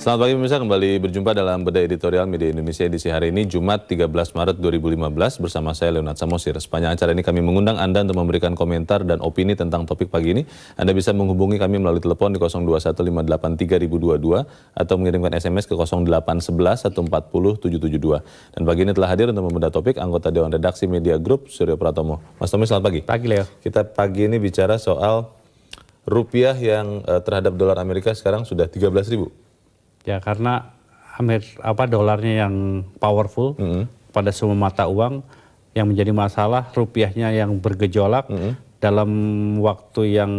Selamat pagi pemirsa, kembali berjumpa dalam Bedah Editorial Media Indonesia edisi hari ini, Jumat 13 Maret 2015 bersama saya Leonard Samosir. Sepanjang acara ini kami mengundang Anda untuk memberikan komentar dan opini tentang topik pagi ini. Anda bisa menghubungi kami melalui telepon di 02158322 atau mengirimkan SMS ke 0811140772. Dan pagi ini telah hadir untuk membedah topik anggota Dewan Redaksi Media Group, Suryo Pratomo. Mas Tommy, selamat pagi. Pagi, Leo. Kita pagi ini bicara soal rupiah yang terhadap dolar Amerika sekarang sudah 13.000. Ya, karena dolarnya yang powerful pada semua mata uang, yang menjadi masalah rupiahnya yang bergejolak dalam waktu yang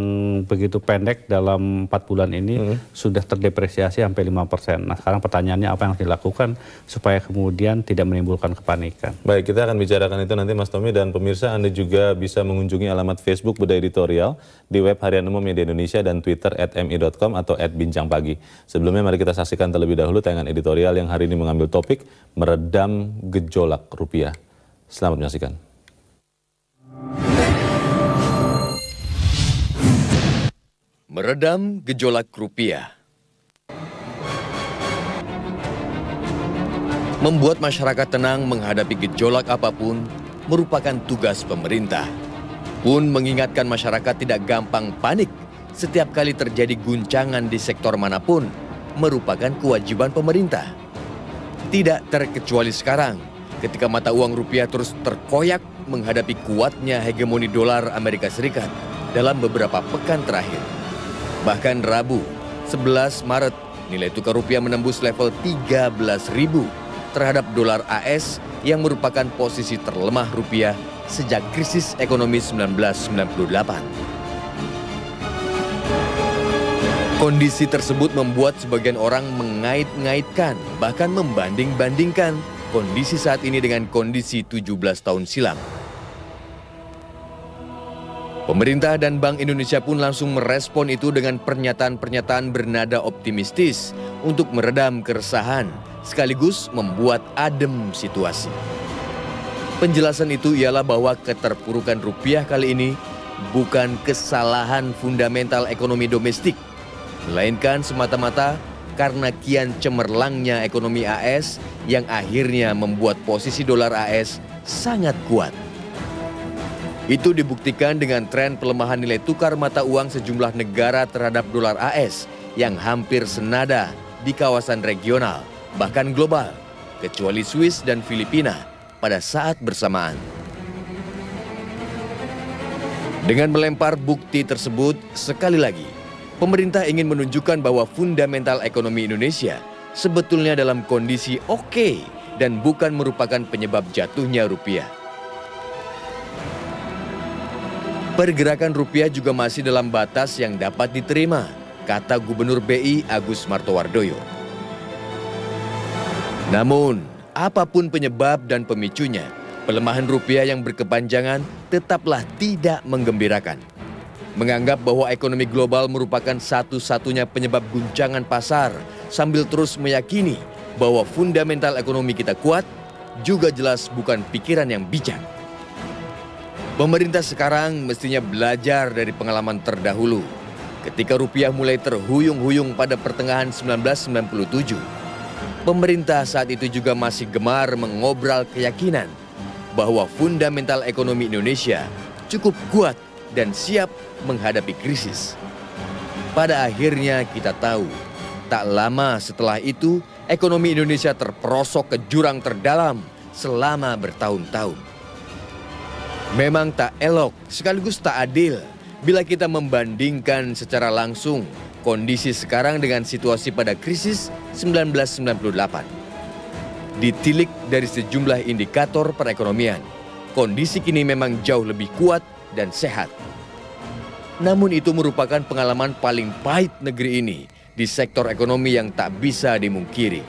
begitu pendek, dalam 4 bulan ini sudah terdepresiasi sampai 5%. Nah, sekarang pertanyaannya apa yang harus dilakukan supaya kemudian tidak menimbulkan kepanikan. Baik, kita akan bicarakan itu nanti Mas Tommy, dan pemirsa Anda juga bisa mengunjungi alamat Facebook Bedah Editorial di web Harian Umum Media Indonesia dan Twitter @mi.com atau @bincangpagi. Sebelumnya mari kita saksikan terlebih dahulu tayangan editorial yang hari ini mengambil topik meredam gejolak rupiah. Selamat menyaksikan. Meredam gejolak rupiah. Membuat masyarakat tenang menghadapi gejolak apapun merupakan tugas pemerintah. Pun mengingatkan masyarakat tidak gampang panik setiap kali terjadi guncangan di sektor manapun merupakan kewajiban pemerintah. Tidak terkecuali sekarang ketika mata uang rupiah terus terkoyak menghadapi kuatnya hegemoni dolar Amerika Serikat dalam beberapa pekan terakhir. Bahkan Rabu, 11 Maret, nilai tukar rupiah menembus level 13.000 terhadap dolar AS yang merupakan posisi terlemah rupiah sejak krisis ekonomi 1998. Kondisi tersebut membuat sebagian orang mengait-ngaitkan, bahkan membanding-bandingkan kondisi saat ini dengan kondisi 17 tahun silam. Pemerintah dan Bank Indonesia pun langsung merespon itu dengan pernyataan-pernyataan bernada optimistis untuk meredam keresahan, sekaligus membuat adem situasi. Penjelasan itu ialah bahwa keterpurukan rupiah kali ini bukan kesalahan fundamental ekonomi domestik, melainkan semata-mata karena kian cemerlangnya ekonomi AS yang akhirnya membuat posisi dolar AS sangat kuat. Itu dibuktikan dengan tren pelemahan nilai tukar mata uang sejumlah negara terhadap dolar AS yang hampir senada di kawasan regional, bahkan global, kecuali Swiss dan Filipina pada saat bersamaan. Dengan melempar bukti tersebut, sekali lagi, pemerintah ingin menunjukkan bahwa fundamental ekonomi Indonesia sebetulnya dalam kondisi oke dan bukan merupakan penyebab jatuhnya rupiah. Pergerakan rupiah juga masih dalam batas yang dapat diterima, kata Gubernur BI Agus Martowardoyo. Namun, apapun penyebab dan pemicunya, pelemahan rupiah yang berkepanjangan tetaplah tidak menggembirakan. Menganggap bahwa ekonomi global merupakan satu-satunya penyebab guncangan pasar, sambil terus meyakini bahwa fundamental ekonomi kita kuat, juga jelas bukan pikiran yang bijak. Pemerintah sekarang mestinya belajar dari pengalaman terdahulu ketika rupiah mulai terhuyung-huyung pada pertengahan 1997. Pemerintah saat itu juga masih gemar mengobral keyakinan bahwa fundamental ekonomi Indonesia cukup kuat dan siap menghadapi krisis. Pada akhirnya kita tahu, tak lama setelah itu ekonomi Indonesia terperosok ke jurang terdalam selama bertahun-tahun. Memang tak elok, sekaligus tak adil bila kita membandingkan secara langsung kondisi sekarang dengan situasi pada krisis 1998. Ditilik dari sejumlah indikator perekonomian, kondisi kini memang jauh lebih kuat dan sehat. Namun itu merupakan pengalaman paling pahit negeri ini di sektor ekonomi yang tak bisa dimungkiri.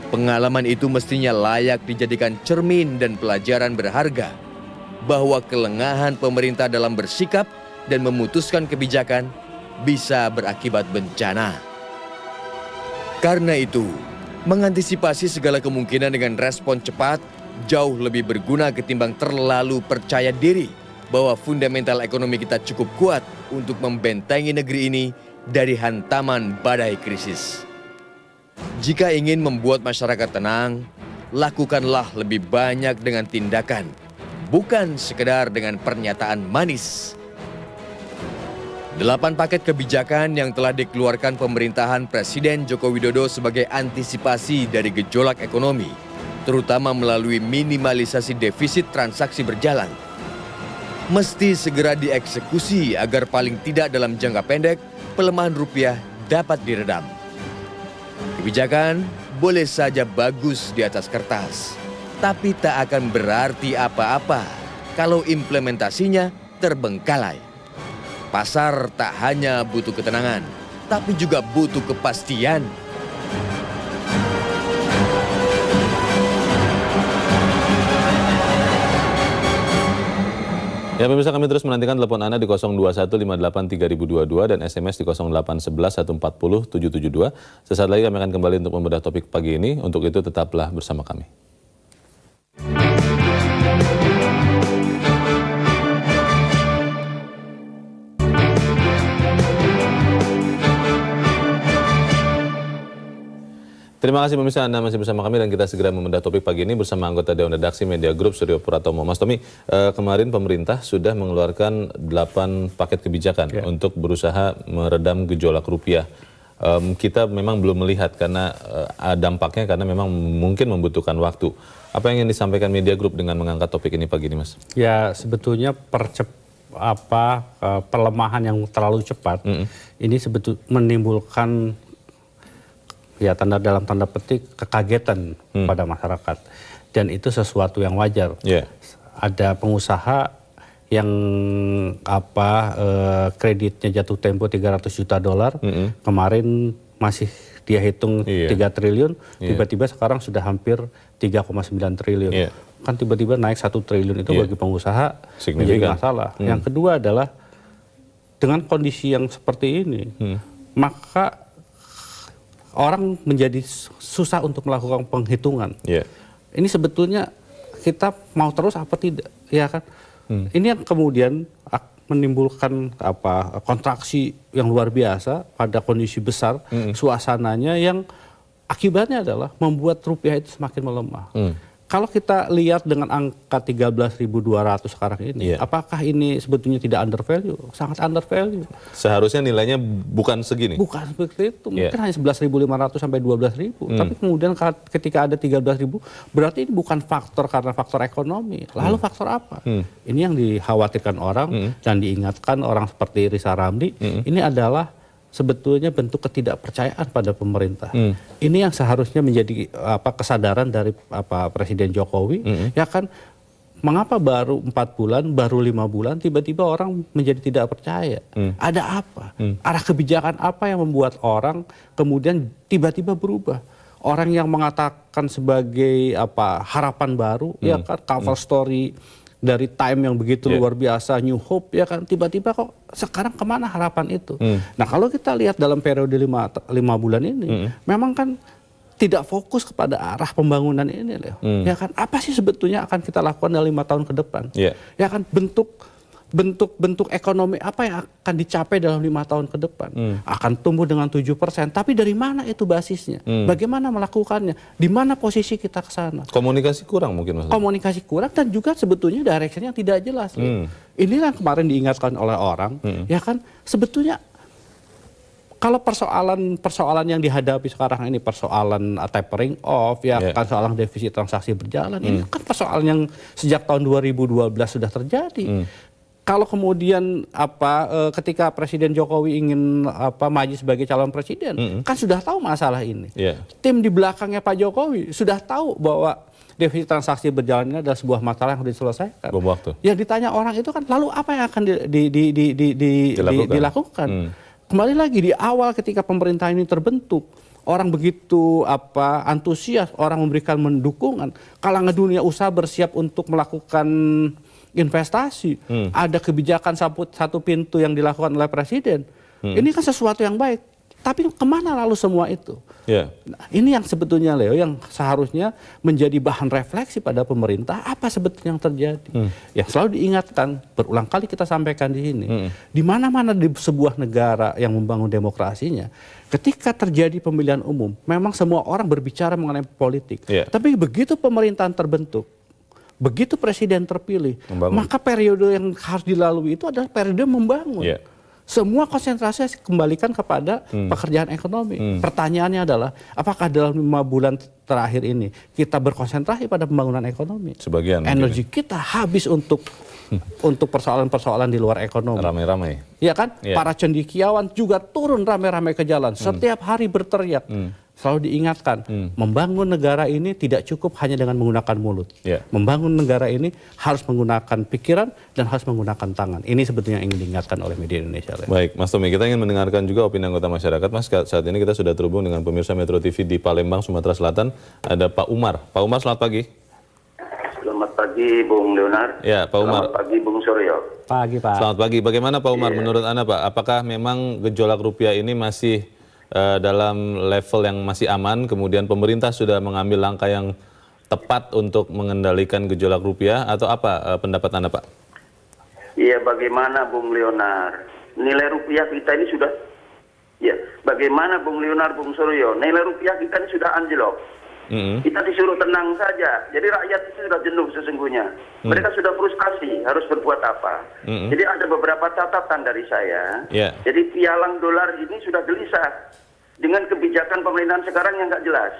Pengalaman itu mestinya layak dijadikan cermin dan pelajaran berharga bahwa kelengahan pemerintah dalam bersikap dan memutuskan kebijakan bisa berakibat bencana. Karena itu, mengantisipasi segala kemungkinan dengan respon cepat jauh lebih berguna ketimbang terlalu percaya diri bahwa fundamental ekonomi kita cukup kuat untuk membentengi negeri ini dari hantaman badai krisis. Jika ingin membuat masyarakat tenang, lakukanlah lebih banyak dengan tindakan, bukan sekedar dengan pernyataan manis. 8 paket kebijakan yang telah dikeluarkan pemerintahan Presiden Joko Widodo sebagai antisipasi dari gejolak ekonomi, terutama melalui minimalisasi defisit transaksi berjalan, mesti segera dieksekusi agar paling tidak dalam jangka pendek pelemahan rupiah dapat diredam. Kebijakan boleh saja bagus di atas kertas, tapi tak akan berarti apa-apa kalau implementasinya terbengkalai. Pasar tak hanya butuh ketenangan, tapi juga butuh kepastian. Ya pemirsa, kami terus menantikan telepon Anda di 021583022 dan SMS di 08111407772. Sesaat lagi kami akan kembali untuk membedah topik pagi ini. Untuk itu tetaplah bersama kami. Terima kasih pemirsa, Anda masih bersama kami dan kita segera membedah topik pagi ini bersama anggota Dewan Redaksi Media Group Suryo Pratomo. Mas Tommy, kemarin pemerintah sudah mengeluarkan 8 paket kebijakan untuk berusaha meredam gejolak rupiah. Kita memang belum melihat karena dampaknya karena memang mungkin membutuhkan waktu. Apa yang ingin disampaikan Media Group dengan mengangkat topik ini pagi ini, Mas? Ya sebetulnya pelemahan yang terlalu cepat ini sebetulnya menimbulkan ya dalam tanda petik kekagetan pada masyarakat, dan itu sesuatu yang wajar. Ada pengusaha yang kreditnya jatuh tempo $300 juta, kemarin masih dia hitung 3 triliun, tiba-tiba sekarang sudah hampir 3,9 triliun. Kan tiba-tiba naik 1 triliun itu bagi pengusaha menjadi masalah. Yang kedua adalah dengan kondisi yang seperti ini, maka orang menjadi susah untuk melakukan penghitungan. Ini sebetulnya kita mau terus apa tidak, ya kan? Ini yang kemudian menimbulkan kontraksi yang luar biasa pada kondisi besar, suasananya yang akibatnya adalah membuat rupiah itu semakin melemah. Kalau kita lihat dengan angka 13.200 sekarang ini, apakah ini sebetulnya tidak under value? Sangat under value. Seharusnya nilainya bukan segini? Bukan seperti itu, mungkin hanya 11.500 sampai 12.000. Tapi kemudian ketika ada 13.000, berarti ini bukan faktor karena faktor ekonomi. Lalu faktor apa? Ini yang dikhawatirkan orang dan diingatkan orang seperti Riza Ramli, ini adalah sebetulnya bentuk ketidakpercayaan pada pemerintah. Ini yang seharusnya menjadi kesadaran dari Presiden Jokowi, ya kan? Mengapa baru 4 bulan, baru 5 bulan, tiba-tiba orang menjadi tidak percaya? Ada apa? Arah kebijakan apa yang membuat orang kemudian tiba-tiba berubah? Orang yang mengatakan sebagai harapan baru, ya kan, cover story dari Time yang begitu luar biasa, New Hope, ya kan, tiba-tiba kok sekarang kemana harapan itu? Nah kalau kita lihat dalam periode 5 bulan ini, memang kan tidak fokus kepada arah pembangunan ini, ya kan? Apa sih sebetulnya akan kita lakukan dalam 5 tahun ke depan? Ya kan, bentuk ekonomi apa yang akan dicapai dalam 5 tahun ke depan? Akan tumbuh dengan 7%, tapi dari mana itu basisnya? Bagaimana melakukannya? Di mana posisi kita ke sana? Komunikasi kurang mungkin, Mas? Komunikasi kurang dan juga sebetulnya direction yang tidak jelas. Inilah yang kemarin diingatkan oleh orang, ya kan, sebetulnya kalau persoalan yang dihadapi sekarang ini, persoalan tapering off, ya kan, soalan defisit transaksi berjalan, ini kan persoalan yang sejak tahun 2012 sudah terjadi. Kalau kemudian ketika Presiden Jokowi ingin maju sebagai calon presiden, kan sudah tahu masalah ini. Tim di belakangnya Pak Jokowi sudah tahu bahwa defisit transaksi berjalan ini adalah sebuah masalah yang harus diselesaikan. Bom waktu. Yang ditanya orang itu kan, lalu apa yang akan dilakukan? Kembali lagi di awal ketika pemerintah ini terbentuk, orang begitu antusias, orang memberikan mendukungan, kalangan dunia usaha bersiap untuk melakukan investasi, ada kebijakan satu pintu yang dilakukan oleh Presiden. Ini kan sesuatu yang baik. Tapi kemana lalu semua itu? Ya. Nah, ini yang sebetulnya Leo yang seharusnya menjadi bahan refleksi pada pemerintah apa sebetulnya yang terjadi. Yang selalu diingatkan, berulang kali kita sampaikan di sini, di mana-mana di sebuah negara yang membangun demokrasinya, ketika terjadi pemilihan umum, memang semua orang berbicara mengenai politik. Tapi begitu pemerintahan terbentuk, begitu presiden terpilih, maka periode yang harus dilalui itu adalah periode membangun. Semua konsentrasi kembalikan kepada pekerjaan ekonomi. Pertanyaannya adalah, apakah dalam 5 bulan terakhir ini kita berkonsentrasi pada pembangunan ekonomi? Sebagian. Energi kita habis untuk persoalan-persoalan di luar ekonomi. Ramai-ramai. Ya kan? Para cendekiawan juga turun ramai-ramai ke jalan. Setiap hari berteriak. Selalu diingatkan, membangun negara ini tidak cukup hanya dengan menggunakan mulut. Membangun negara ini harus menggunakan pikiran dan harus menggunakan tangan. Ini sebetulnya yang ingin diingatkan oleh media Indonesia. Baik, Mas Tommy, kita ingin mendengarkan juga opini anggota masyarakat. Mas, saat ini kita sudah terhubung dengan pemirsa Metro TV di Palembang, Sumatera Selatan. Ada Pak Umar. Pak Umar, selamat pagi. Selamat pagi, Bung Leonard. Ya, Pak Umar. Selamat pagi, Bung Suryo. Pagi, Pak. Selamat pagi. Bagaimana Pak Umar, menurut Anda, Pak? Apakah memang gejolak rupiah ini masih dalam level yang masih aman, kemudian pemerintah sudah mengambil langkah yang tepat untuk mengendalikan gejolak rupiah, atau apa pendapat Anda, Pak? Iya, bagaimana Bung Leonard? Nilai rupiah kita ini sudah, ya, bagaimana Bung Leonard, Bung Suryo? Nilai rupiah kita ini sudah anjlok. Kita disuruh tenang saja. Jadi rakyat itu sudah jenuh sesungguhnya. Mereka sudah frustasi, harus berbuat apa? Jadi ada beberapa catatan dari saya. Jadi pialang dolar ini sudah gelisah dengan kebijakan pemerintahan sekarang yang nggak jelas.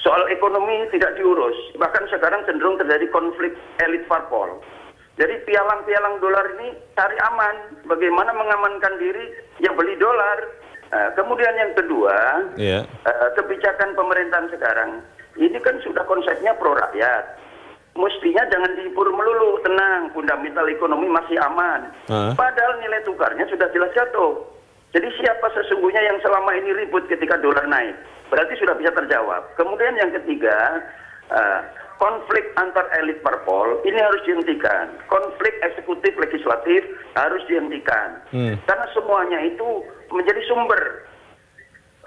Soal ekonomi tidak diurus, bahkan sekarang cenderung terjadi konflik elit parpol. Jadi pialang-pialang dolar ini cari aman. Bagaimana mengamankan diri? Ya beli dolar. Kemudian yang kedua, kebijakan pemerintahan sekarang ini kan sudah konsepnya pro rakyat. Mestinya jangan dihibur melulu, tenang, fundamental ekonomi masih aman. Padahal nilai tukarnya sudah jelas jatuh. Jadi siapa sesungguhnya yang selama ini ribut ketika dolar naik? Berarti sudah bisa terjawab. Kemudian yang ketiga, konflik antar elit parpol ini harus dihentikan. Konflik eksekutif legislatif harus dihentikan. Karena semuanya itu menjadi sumber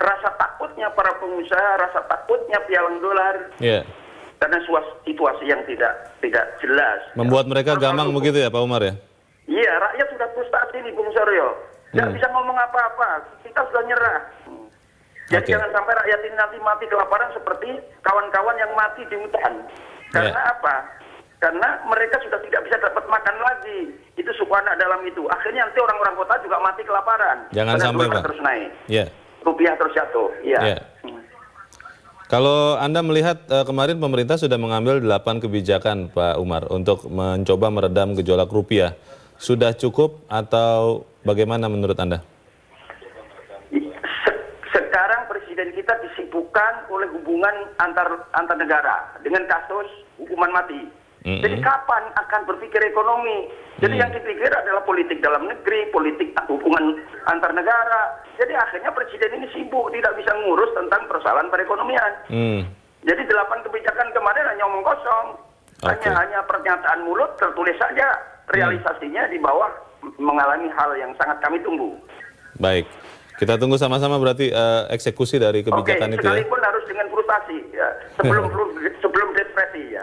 rasa takutnya para pengusaha, rasa takutnya pialang dolar. Karena situasi yang tidak jelas. Membuat mereka gamang begitu ya, Pak Umar ya? Iya, rakyat sudah frustasi nih, Bung Suryo. Nggak bisa ngomong apa-apa, kita sudah nyerah. Jadi jangan sampai rakyat ini nanti mati kelaparan seperti kawan-kawan yang mati di hutan. Karena apa? Karena mereka sudah tidak bisa dapat makan lagi. Itu suku anak dalam itu. Akhirnya nanti orang-orang kota juga mati kelaparan. Jangan sampai, Pak. Terus naik. Rupiah terus jatuh. Kalau Anda melihat kemarin pemerintah sudah mengambil 8 kebijakan, Pak Umar, untuk mencoba meredam gejolak rupiah. Sudah cukup atau bagaimana menurut Anda? Sekarang presiden kita disibukkan oleh hubungan antar negara dengan kasus hukuman mati. Jadi kapan akan berpikir ekonomi? Jadi yang dipikir adalah politik dalam negeri, politik hubungan antar negara. Jadi akhirnya presiden ini sibuk, tidak bisa ngurus tentang persoalan perekonomian. Jadi 8 kebijakan kemarin hanya omong kosong. Hanya pernyataan mulut, tertulis saja. Realisasinya di bawah mengalami hal yang sangat kami tunggu. Baik, kita tunggu sama-sama berarti eksekusi dari kebijakan itu ya. Sekalipun harus dengan frustasi ya, sebelum depresi ya.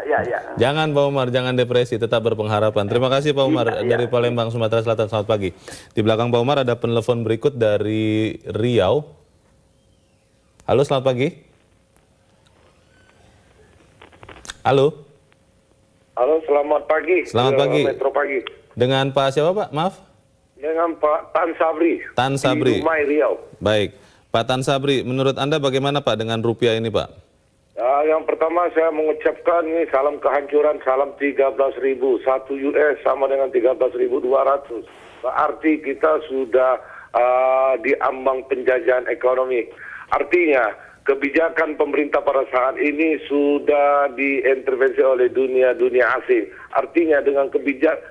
Jangan Pak Umar, jangan depresi, tetap berpengharapan. Terima kasih Pak Umar dari Palembang, Sumatera Selatan. Selamat pagi. Di belakang Pak Umar ada penelpon berikut dari Riau. Halo, selamat pagi. Halo. Halo, selamat pagi. Selamat pagi. Metro Pagi. Dengan Pak siapa, Pak? Maaf. Dengan Pak Tan Sabri. Tan Sabri. Di Dumai, Riau. Baik. Pak Tan Sabri, menurut Anda bagaimana Pak dengan rupiah ini, Pak? Yang pertama saya mengucapkan ini salam kehancuran, salam 13.000. 1 US sama dengan 13.200. Berarti kita sudah diambang penjajahan ekonomi. Artinya kebijakan pemerintah pada saat ini sudah diintervensi oleh dunia asing. Artinya dengan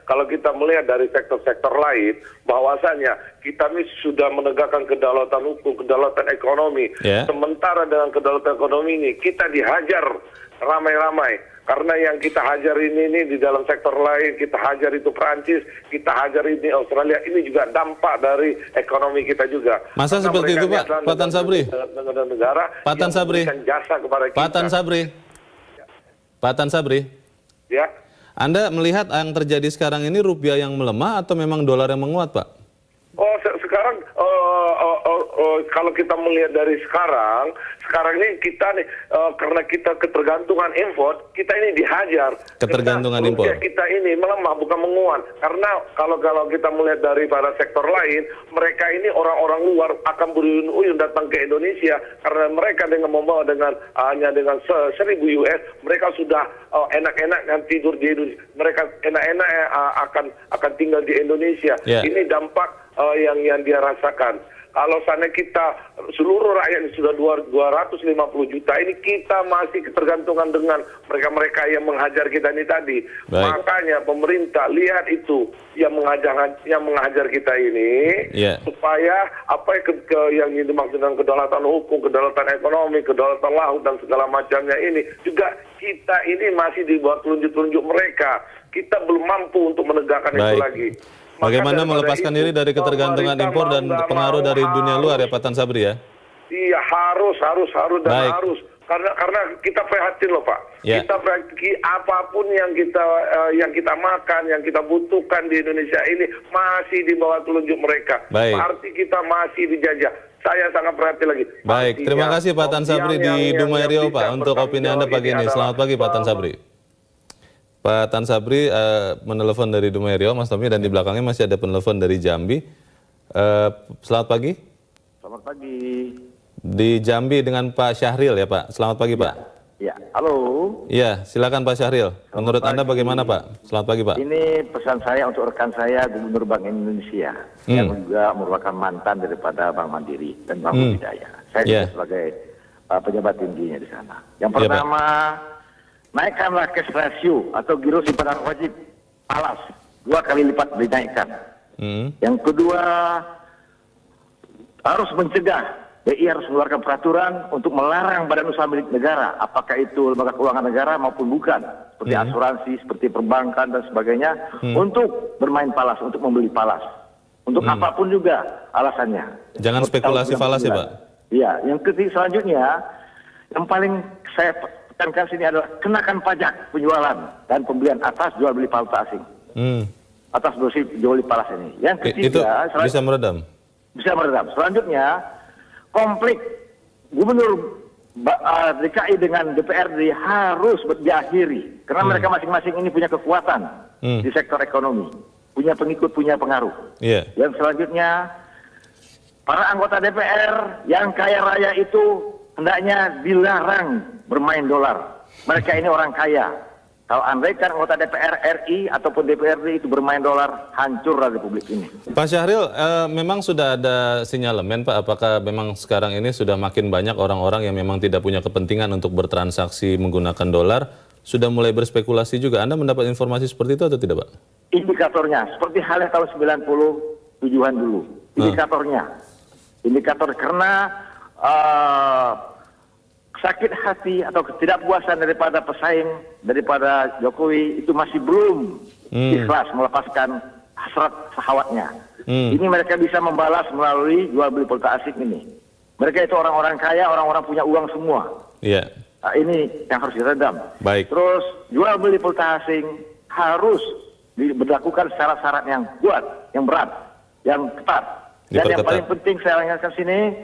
kalau kita melihat dari sektor-sektor lain, bahwasanya kita ini sudah menegakkan kedaulatan hukum, kedaulatan ekonomi. Sementara dengan kedaulatan ekonomi ini kita dihajar ramai-ramai. Karena yang kita hajar ini di dalam sektor lain, kita hajar itu Prancis, kita hajar ini Australia, ini juga dampak dari ekonomi kita juga. Masa Karena seperti itu, mereka Pak? Pak Tan Sabri? Negara Pak Tan yang Sabri? memberikan jasa kepada kita. Pak Tan Sabri? Pak Tan Sabri? Ya. Anda melihat yang terjadi sekarang ini rupiah yang melemah atau memang dolar yang menguat, Pak? Oh, sekarang kalau kita melihat dari sekarang ini kita nih karena kita ketergantungan impor, kita ini dihajar. Ketergantungan Karena impor. Kita ini melemah bukan menguat. Karena kalau kita melihat dari para sektor lain, mereka ini orang-orang luar akan beruyun-uyun datang ke Indonesia karena mereka dengan membawa hanya dengan 1.000 US, mereka sudah enak-enak kan tidur di Indonesia. Mereka enak-enak akan tinggal di Indonesia. Yeah. Ini dampak yang dia rasakan. Kalau sana kita seluruh rakyat sudah 250 juta, ini kita masih ketergantungan dengan mereka-mereka yang menghajar kita ini tadi. Baik. Makanya pemerintah lihat itu yang menghajar kita ini, supaya apa yang dimaksud dengan kedaulatan hukum, kedaulatan ekonomi, kedaulatan laut dan segala macamnya ini juga kita ini masih di bawah telunjuk-telunjuk mereka. Kita belum mampu untuk menegakkan itu lagi. Bagaimana melepaskan diri dari ketergantungan impor dan pengaruh dari dunia luar ya Pak Tan Sabri ya? Iya harus dan harus karena kita prihatin loh Pak. Ya. Kita prihatin apapun yang kita makan, yang kita butuhkan di Indonesia ini masih di bawah telunjuk mereka. Berarti kita masih dijajah. Saya sangat prihatin lagi. Baik, terima kasih Pak Tan Sabri di Dumai Riau Pak untuk opini Anda pagi ini. Selamat pagi Pak Tan Sabri. Pak Tan Sabri menelepon dari Dumai Riau, Mas Tommy, dan di belakangnya masih ada penelpon dari Jambi. Selamat pagi. Selamat pagi. Di Jambi dengan Pak Syahril ya Pak. Selamat pagi Pak. Ya, halo. Iya, silakan Pak Syahril. Menurut Anda bagaimana Pak? Selamat pagi Pak. Ini pesan saya untuk rekan saya Gubernur Bank Indonesia yang juga merupakan mantan daripada Bank Mandiri dan Bank Bidaya. Saya juga sebagai pejabat tingginya di sana. Yang pertama, naikkanlah cash ratio atau giro simpanan wajib falas 2 kali lipat dinaikkan. Yang kedua, harus mencegah BI harus mengeluarkan peraturan untuk melarang badan usaha milik negara, apakah itu lembaga keuangan negara maupun bukan, seperti asuransi, seperti perbankan dan sebagainya, untuk bermain falas, untuk membeli falas, untuk apapun juga alasannya. Jangan spekulasi falas ya Pak. Iya, yang ketiga selanjutnya, yang paling saya tekankan sini adalah kenakan pajak penjualan dan pembelian atas jual beli valuta asing. Atas dosis jual beli falas ini. Yang ketiga, itu bisa meredam. Bisa meredam. Selanjutnya, konflik Gubernur DKI dengan DPRD harus diakhiri karena mereka masing-masing ini punya kekuatan di sektor ekonomi, punya pengikut, punya pengaruh. Yang selanjutnya, para anggota DPR yang kaya raya itu hendaknya dilarang bermain dolar. Mereka ini orang kaya. Kalau andaikan anggota DPR RI ataupun DPRD itu bermain dolar, hancurlah republik ini. Pak Syahril, memang sudah ada sinyalemen Pak, apakah memang sekarang ini sudah makin banyak orang-orang yang memang tidak punya kepentingan untuk bertransaksi menggunakan dolar, sudah mulai berspekulasi juga. Anda mendapat informasi seperti itu atau tidak Pak? Indikatornya, seperti halnya tahun 97-an dulu. Indikator karena sakit hati atau ketidakpuasan daripada pesaing daripada Jokowi itu masih belum ikhlas melepaskan hasrat syahwatnya. Ini mereka bisa membalas melalui jual beli valuta asing ini. Mereka itu orang-orang kaya, orang-orang punya uang semua. Nah, ini yang harus diredam. Terus jual beli valuta asing harus diberlakukan secara syarat yang kuat, yang berat, yang ketat. Dan yang paling penting saya ingatkan sini,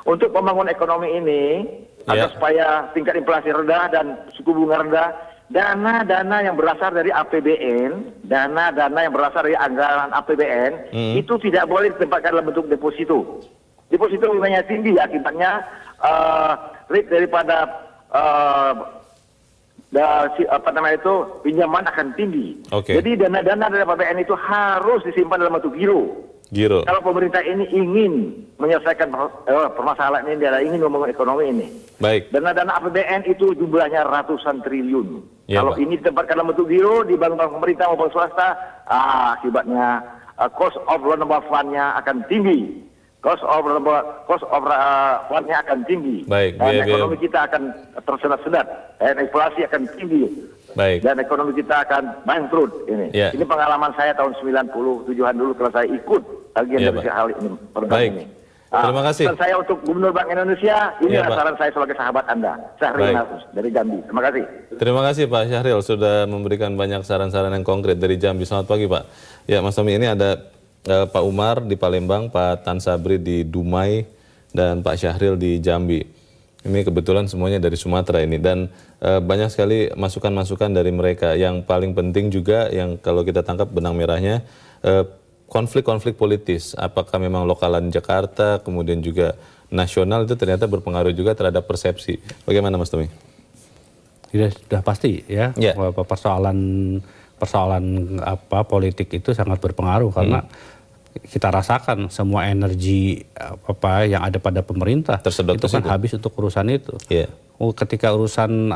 untuk membangun ekonomi ini agar supaya tingkat inflasi rendah dan suku bunga rendah, dana-dana yang berasal dari APBN, dana-dana yang berasal dari anggaran APBN itu tidak boleh ditempatkan dalam bentuk deposito. Deposito bunganya tinggi, akibatnya rate daripada pinjaman akan tinggi. Jadi dana-dana dari APBN itu harus disimpan dalam bentuk giro. Kalau pemerintah ini ingin menyelesaikan permasalahan ini, dia ingin membangun ekonomi ini. Dana-dana APBN itu jumlahnya ratusan triliun. Kalau ini ditempatkan dalam bentuk giro, dibangun oleh pemerintah maupun swasta, akibatnya cost of renewable fund-nya akan tinggi. Cost of fund-nya akan tinggi. Dan ekonomi kita akan tersendat-sendat. Dan inflasi akan tinggi. Baik. Dan ekonomi kita akan bangkrut ini. Ya. Ini pengalaman saya tahun 97-an dulu kalau saya ikut bagian Ya, dari Pak. hal ini. Program Baik. ini. Terima kasih. Pesan saya untuk Gubernur Bank Indonesia, ini Ya, Pak. saran saya sebagai sahabat Anda, Syahril Baik. Nafus dari Jambi. Terima kasih. Terima kasih Pak Syahril sudah memberikan banyak saran-saran yang konkret dari Jambi. Selamat pagi Pak. Ya Mas Tommy, ini ada Pak Umar di Palembang, Pak Tan Sabri di Dumai, dan Pak Syahril di Jambi. Ini kebetulan semuanya dari Sumatera ini, dan banyak sekali masukan-masukan dari mereka. Yang paling penting juga yang kalau kita tangkap benang merahnya, konflik-konflik politis. Apakah memang lokalan Jakarta, kemudian juga nasional, itu ternyata berpengaruh juga terhadap persepsi. Bagaimana Mas Tommy? Sudah pasti ya, Ya. bahwa persoalan politik itu sangat berpengaruh karena kita rasakan semua energi yang ada pada pemerintah Tersedot itu ke kan situ. habis untuk urusan itu. Iya. Ketika urusan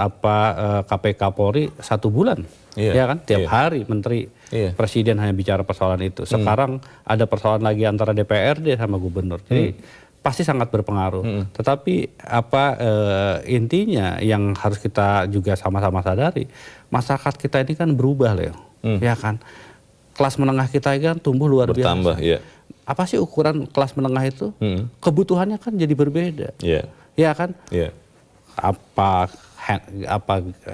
KPK Polri 1 bulan, Iya. ya kan tiap Iya. hari menteri Iya. presiden hanya bicara persoalan itu. Sekarang ada persoalan lagi antara DPRD sama gubernur. Jadi pasti sangat berpengaruh. Tetapi intinya yang harus kita juga sama-sama sadari, masyarakat kita ini kan berubah, Leo. Ya kan? Kelas menengah kita kan tumbuh luar Bertambah, biasa. iya. Apa sih ukuran kelas menengah itu? Kebutuhannya kan jadi berbeda. Iya. Ya kan? Iya. Apa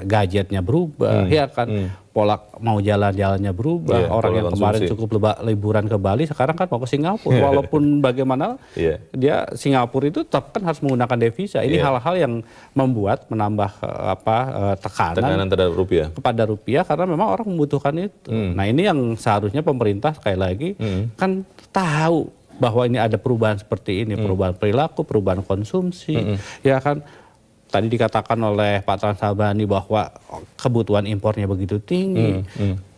gadgetnya berubah, ya kan? Pola mau jalan-jalannya berubah. Iya, Orang pola yang kemarin konsumsi. cukup liburan ke Bali sekarang kan mau ke Singapura. Walaupun bagaimana Iya. dia Singapura itu tetap kan harus menggunakan devisa. Ini Iya. hal-hal yang menambah Tekanan terhadap rupiah. kepada rupiah karena memang orang membutuhkan itu. Nah ini yang seharusnya pemerintah sekali lagi kan tahu bahwa ini ada perubahan seperti ini, perubahan perilaku, perubahan konsumsi, ya kan. Tadi dikatakan oleh Pak Transabani bahwa kebutuhan impornya begitu tinggi.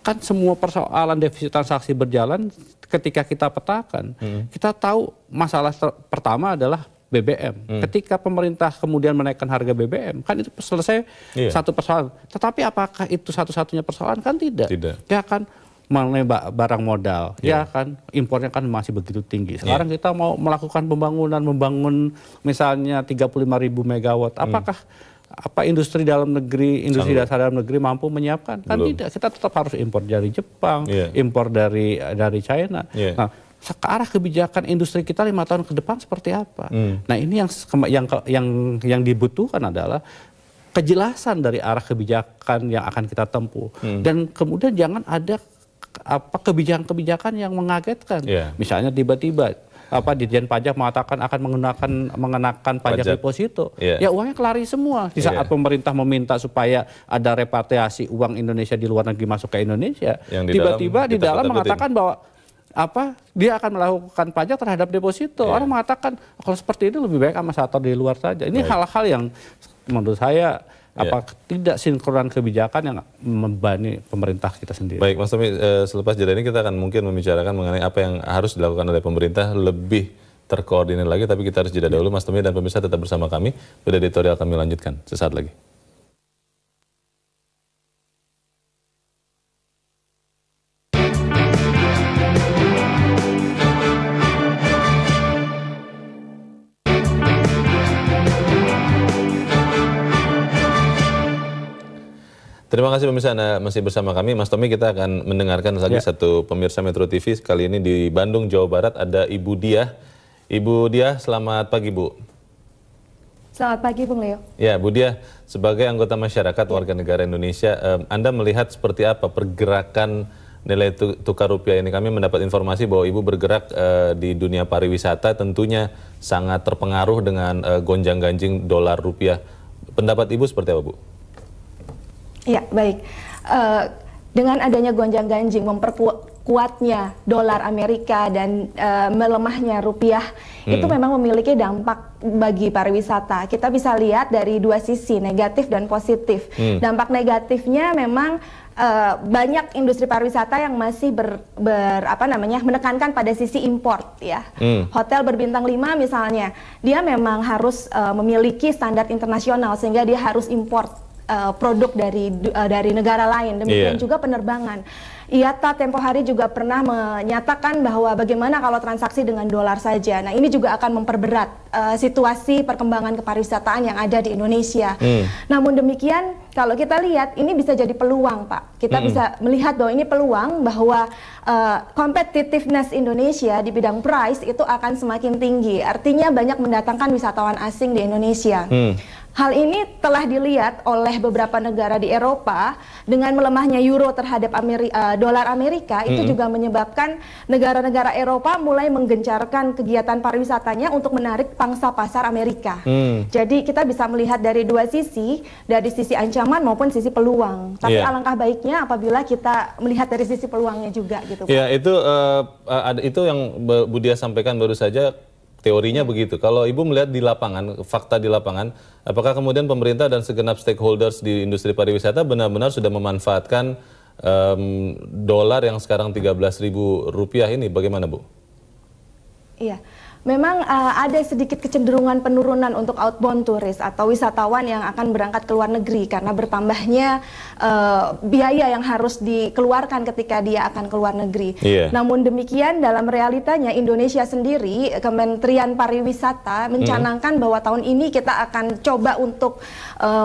Kan semua persoalan defisit transaksi berjalan ketika kita petakan. Kita tahu masalah pertama adalah BBM. Ketika pemerintah kemudian menaikkan harga BBM, kan itu selesai satu persoalan. Tetapi apakah itu satu-satunya persoalan? Kan tidak. Tidak. Ya kan, mengenai barang modal, ya kan, impornya kan masih begitu tinggi. Sekarang kita mau melakukan membangun misalnya 35.000 megawatt. Apakah industri dalam negeri, industri dasar dalam negeri mampu menyiapkan? Kan tidak. Kita tetap harus impor dari Jepang, impor dari China. Nah, ke arah kebijakan industri kita 5 tahun ke depan seperti apa? Nah, ini yang dibutuhkan adalah kejelasan dari arah kebijakan yang akan kita tempuh. Dan kemudian jangan ada kebijakan-kebijakan yang mengagetkan. Misalnya tiba-tiba Ditjen Pajak mengatakan akan mengenakan pajak deposito. Ya uangnya kelari semua. Di saat pemerintah meminta supaya ada repatriasi uang Indonesia di luar negeri masuk ke Indonesia, tiba-tiba di dalam mengatakan bahwa dia akan melakukan pajak terhadap deposito. Orang mengatakan kalau seperti ini lebih baik ambasador di luar saja. Ini hal-hal yang menurut saya tidak sinkronan kebijakan yang membebani pemerintah kita sendiri. Baik, Mas Tommy, selepas jeda ini kita akan mungkin membicarakan mengenai apa yang harus dilakukan oleh pemerintah lebih terkoordinir lagi, tapi kita harus jeda dahulu. Mas Tommy dan pemirsa tetap bersama kami. Beda editorial kami lanjutkan sesaat lagi. Terima kasih pemirsa, Anda masih bersama kami. Mas Tommy, kita akan mendengarkan lagi satu pemirsa Metro TV. Kali ini di Bandung, Jawa Barat ada Ibu Diah. Ibu Diah, selamat pagi Bu. Selamat pagi Bung Leo. Ya Bu Diah, sebagai anggota masyarakat warga negara Indonesia, Anda melihat seperti apa pergerakan nilai tukar rupiah ini? Kami mendapat informasi bahwa Ibu bergerak di dunia pariwisata, tentunya sangat terpengaruh dengan gonjang-ganjing dolar rupiah. Pendapat Ibu seperti apa Bu? Ya, baik. Dengan adanya gonjang-ganjing, memperkuatnya dolar Amerika dan melemahnya rupiah, itu memang memiliki dampak bagi pariwisata. Kita bisa lihat dari dua sisi, negatif dan positif. Dampak negatifnya memang banyak industri pariwisata yang masih menekankan pada sisi import ya. Hotel berbintang 5 misalnya, dia memang harus memiliki standar internasional sehingga dia harus import produk dari negara lain. Demikian juga penerbangan. IATA tempo hari juga pernah menyatakan bahwa bagaimana kalau transaksi dengan dolar saja. Nah, ini juga akan memperberat situasi perkembangan kepariwisataan yang ada di Indonesia. Namun demikian, kalau kita lihat ini bisa jadi peluang, Pak. Kita bisa melihat bahwa ini peluang bahwa competitiveness Indonesia di bidang price itu akan semakin tinggi. Artinya banyak mendatangkan wisatawan asing di Indonesia. Hal ini telah dilihat oleh beberapa negara di Eropa dengan melemahnya euro terhadap dolar Amerika, itu juga menyebabkan negara-negara Eropa mulai menggencarkan kegiatan pariwisatanya untuk menarik pangsa pasar Amerika. Jadi kita bisa melihat dari dua sisi, dari sisi ancaman maupun sisi peluang. Tapi alangkah baiknya apabila kita melihat dari sisi peluangnya juga gitu, Pak. Ya, itu yang Bu Diah sampaikan baru saja. Teorinya begitu. Kalau Ibu melihat di lapangan, fakta di lapangan, apakah kemudian pemerintah dan segenap stakeholders di industri pariwisata benar-benar sudah memanfaatkan dolar yang sekarang Rp13.000 ini? Bagaimana, Bu? Iya. Memang ada sedikit kecenderungan penurunan untuk outbound turis atau wisatawan yang akan berangkat ke luar negeri karena bertambahnya biaya yang harus dikeluarkan ketika dia akan ke luar negeri. Namun demikian dalam realitanya Indonesia sendiri, Kementerian Pariwisata mencanangkan bahwa tahun ini kita akan coba untuk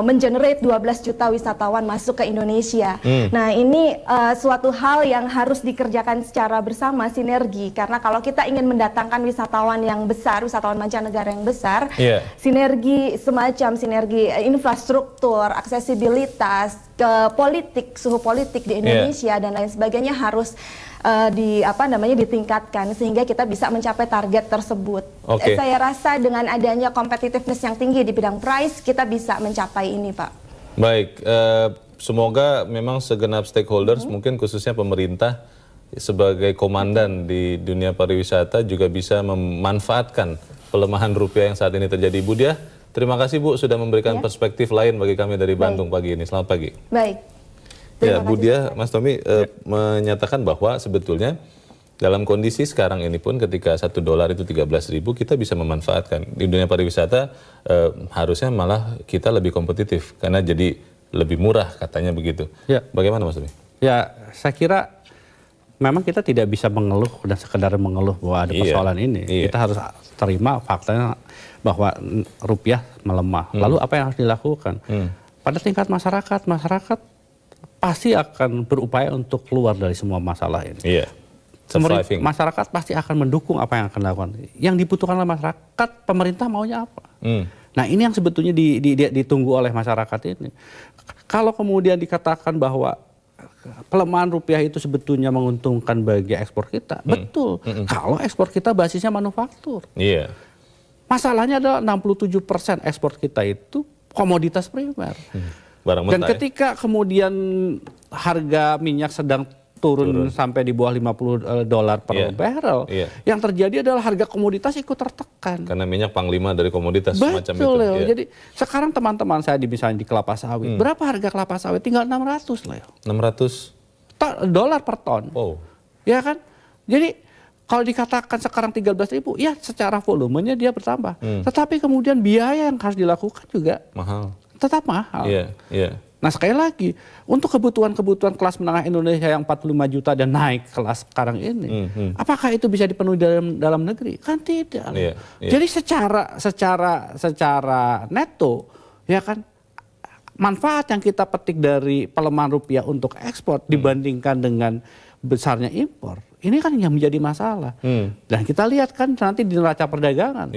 mengenerate 12 juta wisatawan masuk ke Indonesia. Nah, ini suatu hal yang harus dikerjakan secara bersama, sinergi, karena kalau kita ingin mendatangkan wisatawan yang besar, wisatawan mancanegara yang besar, sinergi semacam sinergi infrastruktur, aksesibilitas, ke politik, suhu politik di Indonesia dan lain sebagainya harus ditingkatkan sehingga kita bisa mencapai target tersebut. Saya rasa dengan adanya competitiveness yang tinggi di bidang price, kita bisa mencapai ini, Pak. Baik, semoga memang segenap stakeholders, mungkin khususnya pemerintah sebagai komandan di dunia pariwisata juga bisa memanfaatkan pelemahan rupiah yang saat ini terjadi. Bu Diah, terima kasih Bu sudah memberikan perspektif lain bagi kami dari Bandung pagi ini. Selamat pagi. Baik. Ya, Bu Diah, Mas Tommy menyatakan bahwa sebetulnya dalam kondisi sekarang ini pun ketika $1 itu 13.000, kita bisa memanfaatkan. Di dunia pariwisata harusnya malah kita lebih kompetitif karena jadi lebih murah katanya begitu. Bagaimana Mas Tommy? Ya, saya kira memang kita tidak bisa mengeluh dan sekedar mengeluh bahwa ada persoalan ini. Kita harus terima faktanya bahwa rupiah melemah. Lalu apa yang harus dilakukan? Pada tingkat masyarakat pasti akan berupaya untuk keluar dari semua masalah ini. Masyarakat pasti akan mendukung apa yang akan dilakukan. Yang dibutuhkan oleh masyarakat, pemerintah maunya apa? Nah, ini yang sebetulnya ditunggu oleh masyarakat ini. Kalau kemudian dikatakan bahwa pelemahan rupiah itu sebetulnya menguntungkan bagi ekspor kita, betul. Kalau ekspor kita basisnya manufaktur. Masalahnya adalah 67% ekspor kita itu komoditas primer. Dan ketika kemudian harga minyak sedang turun sampai di bawah $50 per barrel, yang terjadi adalah harga komoditas ikut tertekan. Karena minyak panglima dari komoditas semacam itu. Leo. Jadi sekarang teman-teman saya misalnya di kelapa sawit, berapa harga kelapa sawit? Tinggal 600, Leo. 600 dolar per ton. Ya kan? Jadi kalau dikatakan sekarang 13.000, ya secara volumenya dia bertambah. Tetapi kemudian biaya yang harus dilakukan juga tetap mahal. Nah, sekali lagi, untuk kebutuhan-kebutuhan kelas menengah Indonesia yang 45 juta dan naik kelas sekarang ini, apakah itu bisa dipenuhi dalam negeri? Kan tidak. Jadi secara neto, ya kan, manfaat yang kita petik dari pelemahan rupiah untuk ekspor dibandingkan dengan besarnya impor, ini kan yang menjadi masalah. Dan kita lihat kan nanti di neraca perdagangan,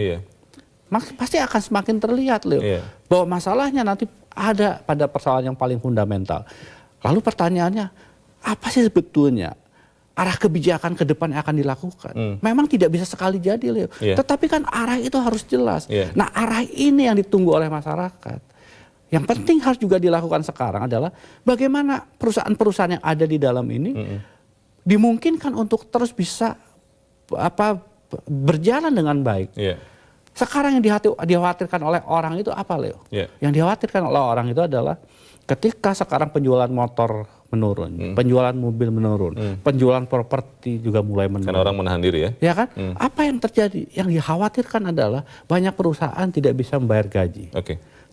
pasti akan semakin terlihat, Leo, bahwa masalahnya nanti ada pada persoalan yang paling fundamental. Lalu pertanyaannya, apa sih sebetulnya arah kebijakan ke depan yang akan dilakukan? Memang tidak bisa sekali jadi, Leo. Tetapi kan arah itu harus jelas. Nah, arah ini yang ditunggu oleh masyarakat. Yang penting harus juga dilakukan sekarang adalah bagaimana perusahaan-perusahaan yang ada di dalam ini dimungkinkan untuk terus bisa berjalan dengan baik. Sekarang yang dikhawatirkan oleh orang itu apa, Leo? Yang dikhawatirkan oleh orang itu adalah ketika sekarang penjualan motor menurun, penjualan mobil menurun, penjualan properti juga mulai menurun. Karena orang menahan diri ya? Ya kan? Apa yang terjadi? Yang dikhawatirkan adalah banyak perusahaan tidak bisa membayar gaji.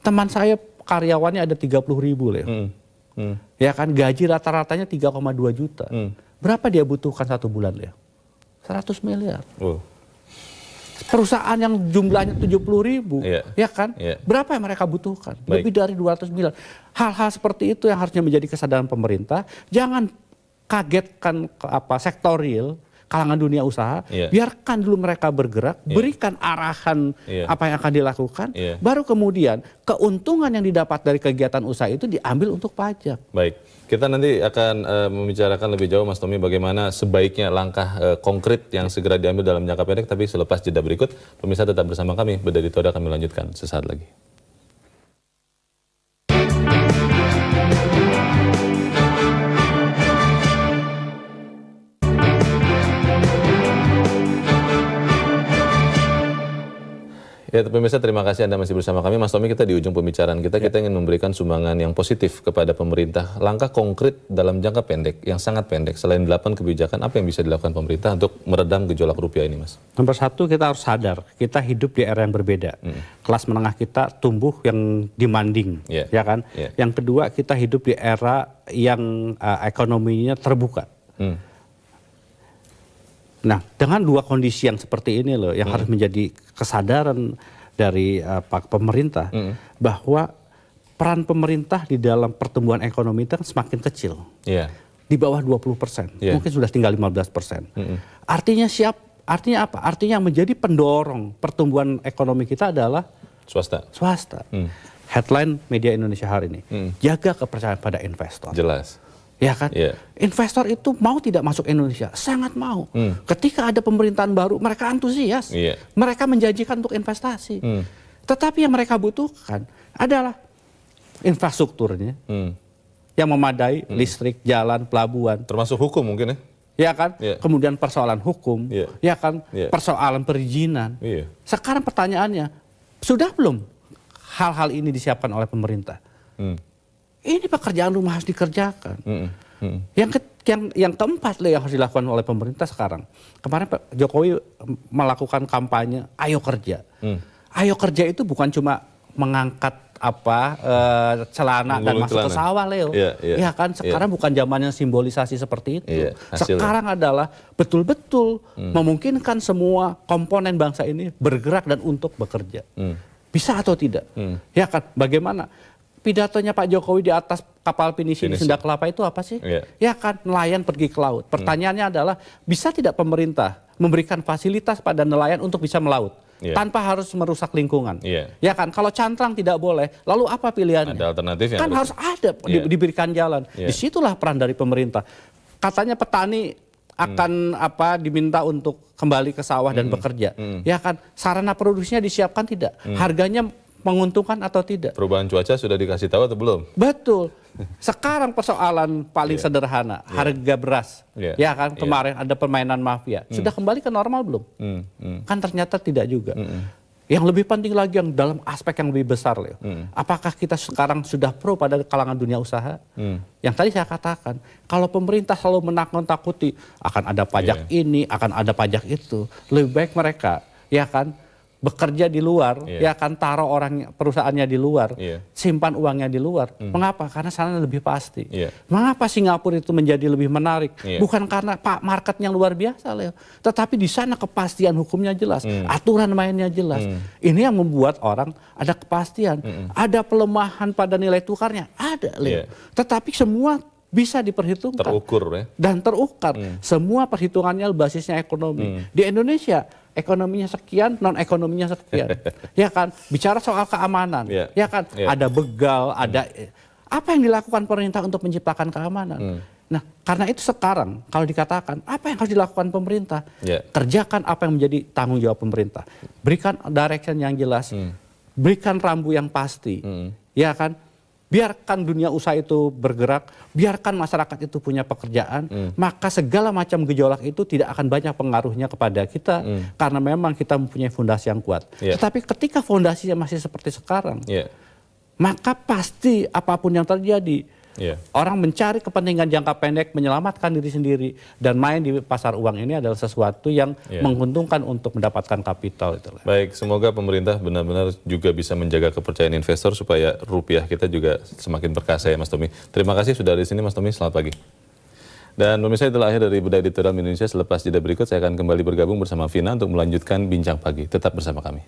Teman saya karyawannya ada 30.000 Leo. Ya kan, gaji rata-ratanya 3,2 juta. Berapa dia butuhkan satu bulan, Leo? 100 miliar. Perusahaan yang jumlahnya 70.000, ya kan? Berapa yang mereka butuhkan? Lebih dari 200 miliar. Hal-hal seperti itu yang harusnya menjadi kesadaran pemerintah. Jangan kagetkan sektor real, kalangan dunia usaha, biarkan dulu mereka bergerak, berikan arahan apa yang akan dilakukan, baru kemudian keuntungan yang didapat dari kegiatan usaha itu diambil untuk pajak. Baik, kita nanti akan membicarakan lebih jauh, Mas Tommy, bagaimana sebaiknya langkah konkret yang segera diambil dalam jangka pendek, tapi selepas jeda berikut, pemirsa tetap bersama kami, Bedah Editorial kami lanjutkan sesaat lagi. Ya, pemirsa, terima kasih Anda masih bersama kami. Mas Tommy, kita di ujung pembicaraan kita ingin memberikan sumbangan yang positif kepada pemerintah. Langkah konkret dalam jangka pendek, yang sangat pendek, selain 8 kebijakan, apa yang bisa dilakukan pemerintah untuk meredam gejolak rupiah ini, Mas? Nomor satu, kita harus sadar, kita hidup di era yang berbeda. Kelas menengah kita tumbuh yang demanding, ya kan? Yang kedua, kita hidup di era yang ekonominya terbuka. Nah, dengan dua kondisi yang seperti ini loh, yang harus menjadi kesadaran dari pemerintah, bahwa peran pemerintah di dalam pertumbuhan ekonomi itu kan semakin kecil, di bawah 20%, mungkin sudah tinggal 15%. Artinya apa? Artinya menjadi pendorong pertumbuhan ekonomi kita adalah swasta. Headline media Indonesia hari ini, jaga kepercayaan pada investor. Jelas. Ya kan, investor itu mau tidak masuk Indonesia, sangat mau. Ketika ada pemerintahan baru, mereka antusias, mereka menjanjikan untuk investasi. Tetapi yang mereka butuhkan adalah infrastrukturnya yang memadai, listrik, jalan, pelabuhan. Termasuk hukum mungkin ya? Ya kan, kemudian persoalan hukum, ya kan, persoalan perizinan. Sekarang pertanyaannya, sudah belum hal-hal ini disiapkan oleh pemerintah? Ini pekerjaan rumah harus dikerjakan. Yang keempat yang harus dilakukan oleh pemerintah sekarang. Kemarin Pak Jokowi melakukan kampanye ayo kerja. Ayo kerja itu bukan cuma mengangkat celana dan masuk ke sawah, Leo. Ya kan, sekarang bukan zamannya simbolisasi seperti itu. Sekarang adalah betul-betul memungkinkan semua komponen bangsa ini bergerak dan untuk bekerja. Bisa atau tidak? Ya kan, bagaimana? Pidatonya Pak Jokowi di atas kapal pinisi di Sunda Kelapa itu apa sih? Ya kan, nelayan pergi ke laut. Pertanyaannya adalah, bisa tidak pemerintah memberikan fasilitas pada nelayan untuk bisa melaut? Tanpa harus merusak lingkungan. Ya kan, kalau cantrang tidak boleh, lalu apa pilihannya? Ada alternatif yang kan harus ada, diberikan jalan. Disitulah peran dari pemerintah. Katanya petani akan diminta untuk kembali ke sawah dan bekerja. Ya kan, sarana produksinya disiapkan tidak? Harganya menguntungkan atau tidak? Perubahan cuaca sudah dikasih tahu atau belum? Betul. Sekarang persoalan paling sederhana, harga beras. Ya kan, kemarin ada permainan mafia. Sudah kembali ke normal belum? Kan ternyata tidak juga. Yang lebih penting lagi, yang dalam aspek yang lebih besar, Leo. Apakah kita sekarang sudah pro pada kalangan dunia usaha? Yang tadi saya katakan, kalau pemerintah selalu menakut-nakuti akan ada pajak ini, akan ada pajak itu, lebih baik mereka, ya kan, bekerja di luar, ya kan, taruh perusahaannya di luar, simpan uangnya di luar. Mengapa? Karena sana lebih pasti. Mengapa Singapura itu menjadi lebih menarik? Bukan karena marketnya luar biasa, Leo, tetapi di sana kepastian hukumnya jelas, aturan mainnya jelas. Ini yang membuat orang ada kepastian. Ada pelemahan pada nilai tukarnya, ada, Leo. Tetapi semua bisa diperhitungkan. Terukur ya. Dan terukar. Semua perhitungannya basisnya ekonomi. Di Indonesia ekonominya sekian, non ekonominya sekian. Ya kan, bicara soal keamanan. Ya kan, ada begal, ada apa yang dilakukan pemerintah untuk menciptakan keamanan. Nah, karena itu sekarang kalau dikatakan apa yang harus dilakukan pemerintah, kerjakan apa yang menjadi tanggung jawab pemerintah. Berikan direction yang jelas, berikan rambu yang pasti. Ya kan, biarkan dunia usaha itu bergerak, biarkan masyarakat itu punya pekerjaan, maka segala macam gejolak itu tidak akan banyak pengaruhnya kepada kita, karena memang kita mempunyai fondasi yang kuat. Tetapi ketika fondasinya masih seperti sekarang, maka pasti apapun yang terjadi, Iya. Orang mencari kepentingan jangka pendek, menyelamatkan diri sendiri, dan main di pasar uang ini adalah sesuatu yang menguntungkan untuk mendapatkan kapital. Itulah. Baik, semoga pemerintah benar-benar juga bisa menjaga kepercayaan investor supaya rupiah kita juga semakin perkasa ya Mas Tommy. Terima kasih sudah di sini Mas Tommy, selamat pagi. Dan pemirsa, itulah akhir dari Bedah Editorial Indonesia. Selepas jeda berikut saya akan kembali bergabung bersama Vina untuk melanjutkan Bincang Pagi. Tetap bersama kami.